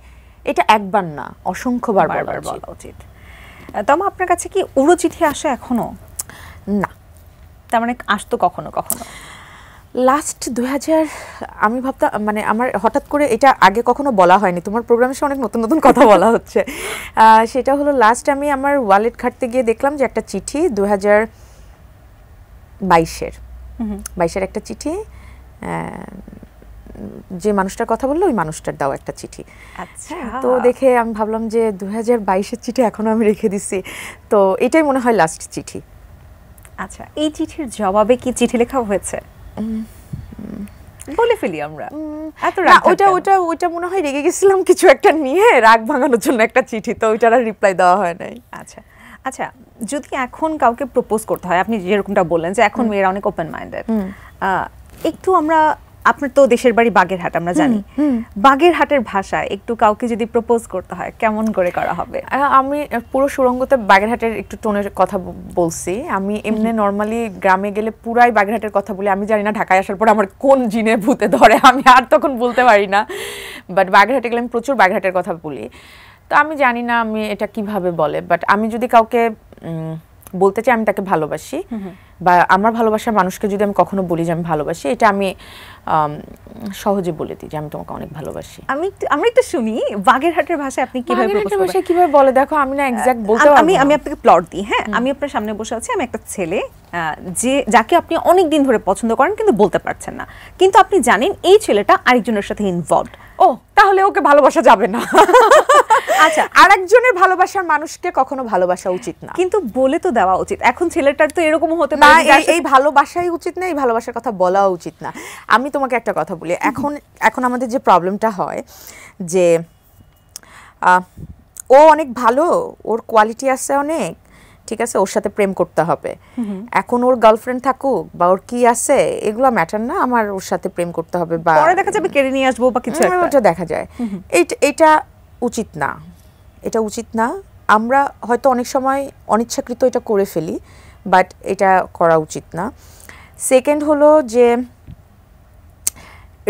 এটা একবার না, অসংখ্যবার বলা উচিত। তমা, আপনার কাছে কি উড়ো চিঠি আসে এখনো? না। তার মানে আসতো কখনো কখনো? লাস্ট 2000, আমি ভাবতাম, মানে আমার হঠাৎ করে, এটা আগে কখনো বলা হয়নি, তোমার প্রোগ্রামে অনেক নতুন নতুন কথা বলা হচ্ছে। সেটা হলো লাস্ট আমি আমার ওয়ালেট ঘাঁটতে গিয়ে দেখলাম যে একটা চিঠি 2022-এর একটা চিঠি, যে মানুষটার কথা বললো ওই মানুষটার দাও একটা চিঠি। আচ্ছা, তো দেখে আমি ভাবলাম যে 2022-এর চিঠি এখনো আমি রেখে দিচ্ছি, তো এটাই মনে হয় লাস্ট চিঠি। আচ্ছা, এই চিঠির জবাবে কি চিঠি লেখা হয়েছে? বলে ফেলি আমরা, এত রাগ? ওইটা মনে হয় রেগে গেছিলাম কিছু একটা নিয়ে, রাগ ভাঙানোর জন্য একটা চিঠি, তো ওইটার আর রিপ্লাই দেওয়া হয় নাই। আচ্ছা আচ্ছা, যদি এখন কাউকে প্রপোজ করতে হয়, আপনি যেরকমটা বললেন যে এখন মেয়েরা অনেক ওপেন মাইন্ডেড, একটু আমরা, আপনার তো দেশের বাড়ি বাগেরহাট, আমরা জানি, বাগেরহাটের ভাষায় একটু কাউকে যদি প্রপোজ করতে হয় কেমন করে করা হবে? আমি পুরো সুরঙ্গতে বাগেরহাটের একটু টোনের কথা বলছি। আমি এমনি নর্মালি গ্রামে গেলে পুরাই বাগেরহাটের কথা বলি। আমি জানি না ঢাকায় আসার পর আমার কোন জিনে ভূতে ধরে, আমি আর তখন বলতে পারি না, বাট বাগেরহাটে গেলে আমি প্রচুর বাগেরহাটের কথা বলি। তো আমি জানি না আমি এটা কিভাবে বলে, বাট আমি যদি কাউকে বলতে চাই আমি তাকে ভালোবাসি, বা আমার ভালোবাসার মানুষকে যদি আমি কখনো বলি যে আমি ভালোবাসি, এটা আমি সহজে বলে দিই যে আমি তোমাকে অনেক ভালোবাসি। আমরা একটু শুনি বাগেরহাটের ভাষায় আপনি কিভাবে প্রপোজ করবেন। কিভাবে বলে দেখো, আমি না এক্সাক্ট বলতে পারবো না। আমি আপনাকে প্লট দিই, হ্যাঁ। আমি আপনার সামনে বসে আছি, আমি একটা ছেলে যাকে আপনি অনেক দিন ধরে পছন্দ করেন কিন্তু বলতে পারছেন না, কিন্তু আপনি জানেন এই ছেলেটা আরেকজনের সাথে ইনভলভড। ও, তাহলে ওকে ভালোবাসা যাবে না। আচ্ছা, আরেকজনের ভালোবাসার মানুষকে কখনো ভালোবাসা উচিত না, কিন্তু বলে তো দেওয়া উচিত। এখন ছেলেটার তো এরকম হতে না, পারে যে এই ভালোবাসাই উচিত না, এই ভালোবাসার কথা বলা উচিত না। আমি তোমাকে একটা কথা বলি, এখন আমাদের যে প্রবলেমটা হয় যে ও অনেক ভালো, ওর কোয়ালিটি আছে অনেক, ঠিক আছে, ওর সাথে প্রেম করতে হবে। এখন ওর গার্লফ্রেন্ড থাকুক বা ওর কি আছে এগুলো ম্যাটার না, আমার ওর সাথে প্রেম করতে হবে বা পরে দেখা যাবে কেড়ে নিয়ে আসবো বা কিছু একটা, ওটা দেখা যায়। এটা উচিত না, এটা উচিত না। আমরা হয়তো অনেক সময় অনিচ্ছাকৃত এটা করে ফেলি, বাট এটা করা উচিত না। সেকেন্ড হলো যে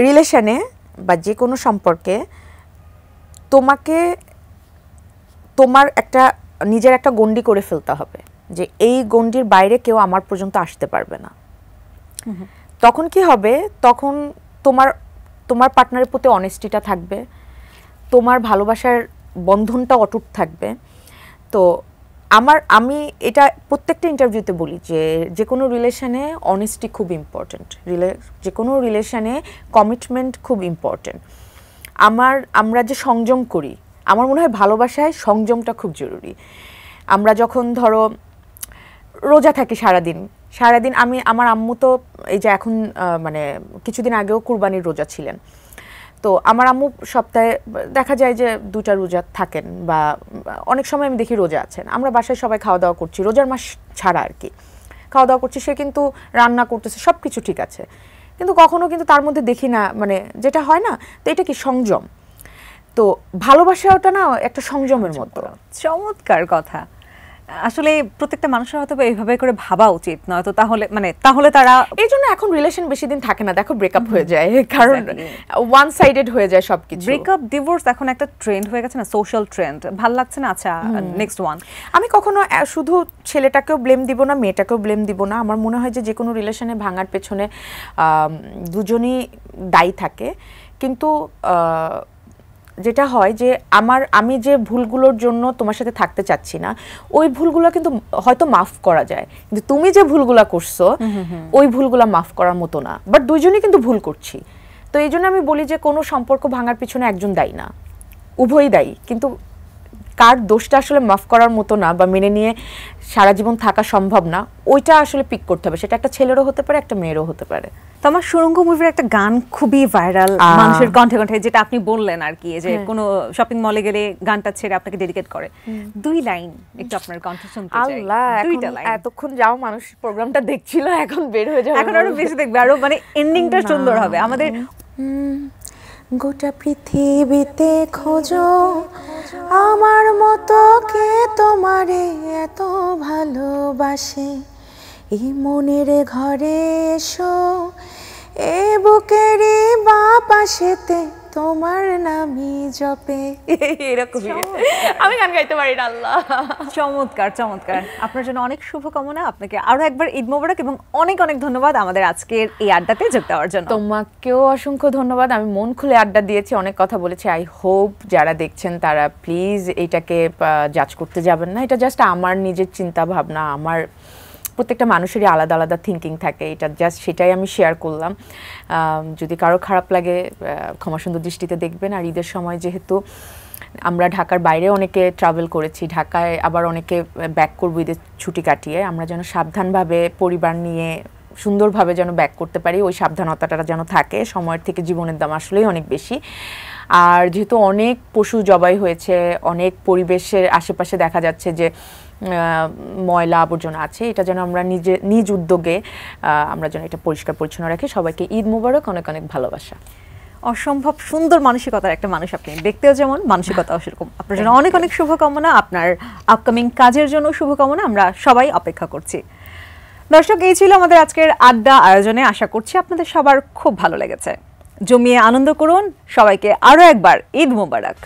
রিলেশনে বা যে কোনো সম্পর্কে তোমাকে তোমার একটা নিজের একটা গণ্ডি করে ফেলতে হবে যে এই গণ্ডির বাইরে কেউ আমার পর্যন্ত আসতে পারবে না। তখন কি হবে, তখন তোমার পার্টনারের প্রতি অনেস্টিটা থাকবে, তোমার ভালোবাসার বন্ধনটা অটুট থাকবে। তো আমি এটা প্রত্যেকটা ইন্টারভিউতে বলি যে কোনো রিলেশনে অনেস্টি খুব ইম্পর্টেন্ট, যে কোনো রিলেশনে কমিটমেন্ট খুব ইম্পর্টেন্ট। আমরা যে সংযম করি, আমার মনে হয় ভালোবাসায় সংযমটা খুব জরুরি। আমরা যখন ধরো রোজা থাকি সারাদিন আমার আম্মু তো এই যে এখন মানে কিছুদিন আগেও কুরবানির রোজা ছিলেন, তো আমার আম্মু সপ্তাহে দেখা যায় যে 2টা রোজা থাকেন বা অনেক সময় আমি দেখি রোজা আছেন। আমরা বাসায় সবাই খাওয়া দাওয়া করছি, রোজার মাস ছাড়া আর কি খাওয়া দাওয়া করছি, সে কিন্তু রান্না করতেছে, সব কিছু ঠিক আছে, কিন্তু কখনো কিন্তু তার মধ্যে দেখি না, মানে যেটা হয় না, তো এটা কি সংযম। তো ভালোবাসাটা না একটা সংযমের মতো। চমৎকার কথা। আসলে প্রত্যেকটা মানুষের হয়তো এইভাবে করে ভাবা উচিত, নয়তো তাহলে তারা এই জন্য এখন রিলেশন বেশি দিন থাকে না, দেখো ব্রেকআপ হয়ে যায়, কারণ ওয়ান সাইডেড হয়ে যায় সবকিছু। ব্রেকআপ ডিভোর্স এখন একটা ট্রেন্ড হয়ে গেছে না, সোশ্যাল ট্রেন্ড, ভাল লাগছে না। আচ্ছা, নেক্সট ওয়ান। আমি কখনো শুধু ছেলেটাকেও ব্লেম দিব না, মেয়েটাকেও ব্লেম দিব না। আমার মনে হয় যে কোনো রিলেশনে ভাঙার পেছনে দুজনই দায়ী থাকে, কিন্তু যেটা হয় যে আমি যে ভুলগুলোর জন্য তোমার সাথে থাকতে চাচ্ছি না, ওই ভুলগুলো কিন্তু হয়তো মাফ করা যায়, কিন্তু তুমি যে ভুলগুলো করছো ওই ভুলগুলো মাফ করার মতো না, বাট দুইজনই কিন্তু ভুল করছি। তো এই জন্য আমি বলি যে কোনো সম্পর্ক ভাঙার পিছনে একজন দায়ী না, উভয়ই দায়ী, কিন্তু কার দোষটা আসলে মাফ করার মতো না বা মেনে নিয়ে সারা জীবন থাকা সম্ভব না, ওইটা আসলে পিক করতে হবে। সেটা একটা ছেলেরও হতে পারে, একটা মেয়েরও হতে পারে। তো আমার সুরঙ্গ মুভির একটা গান খুবই ভাইরাল, মানুষের কণ্ঠে কণ্ঠে, যেটা আপনি বললেন আর কি, যে কোনো শপিং মলে গেলে গানটা ছেড়ে আপনাকে ডেডিকেট করে। 2 লাইন একটু আপনার কণ্ঠ শুনতে চাই। আল্লাহ, 2টা লাইন। এতক্ষণ যাও মানুষ প্রোগ্রামটা দেখছিল, এখন বের হয়ে যাবে, এখন আরো বেশি দেখবে, আরো মানে এন্ডিংটা সুন্দর হবে আমাদের। গোটা পৃথিবীতে খোঁজো আমার মতো কে তোমারে এত ভালোবাসে, এই মনের ঘরে এসো, এ বুকেরই বা পাশেতে তোমার নামই জপে। এরকমই আমি গান গাইতে পারি না। আল্লাহ, চমৎকার চমৎকার। আপনার জন্য অনেক শুভকামনা, আপনাকে আরো একবার ঈদ মোবারক এবং অনেক অনেক ধন্যবাদ আমাদের আজকের এই আড্ডাতে যোগ দেওয়ার জন্য। তোমাকেও অসংখ্য ধন্যবাদ, আমি মন খুলে আড্ডা দিয়েছি, অনেক কথা বলেছি। আই হোপ যারা দেখছেন তারা প্লিজ এটাকে জাজ করতে যাবেন না, এটা জাস্ট আমার নিজের চিন্তা ভাবনা, আমার প্রত্যেকটা মানুষেরই আলাদা আলাদা থিঙ্কিং থাকে, এটা জাস্ট সেটাই আমি শেয়ার করলাম। যদি কারো খারাপ লাগে ক্ষমা সুন্দর দৃষ্টিতে দেখবেন। আর ঈদের সময় যেহেতু আমরা ঢাকার বাইরে অনেকে ট্রাভেল করেছি, ঢাকায় আবার অনেকে ব্যাক করবো ঈদের ছুটি কাটিয়ে, আমরা যেন সাবধানভাবে পরিবার নিয়ে সুন্দরভাবে যেন ব্যাক করতে পারি, ওই সাবধানতাটা যেন থাকে। সময়ের থেকে জীবনের দাম আসলেই অনেক বেশি। আর যেহেতু অনেক পশু জবাই হয়েছে, অনেক পরিবেশের আশেপাশে দেখা যাচ্ছে যে ময়লা আবর্জনা আছে, এটা যেন আমরা নিজ উদ্যোগে আমরা যেন এটা পরিষ্কার পরিচ্ছন্ন রাখি। সবাইকে ঈদ মোবারক, অনেক অনেক ভালোবাসা। অসম্ভব সুন্দর মানসিকতার একটা মানুষ আপনি, দেখতেও যেমন মানসিকতাও সেরকম। আপনার জন্য অনেক অনেক শুভকামনা, আপনার আপকামিং কাজের জন্য শুভকামনা, আমরা সবাই অপেক্ষা করছি। দর্শক, এই ছিল আমাদের আজকের আড্ডা আয়োজনে। আশা করছি আপনাদের সবার খুব ভালো লেগেছে। জমিয়ে আনন্দ করুন। সবাইকে আরো একবার ঈদ মোবারক।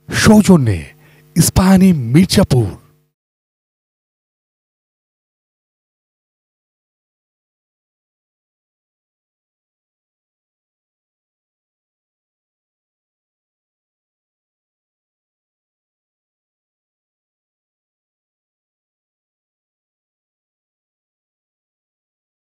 সৌজন্যে ইস্পাহানি মির্জাপুর।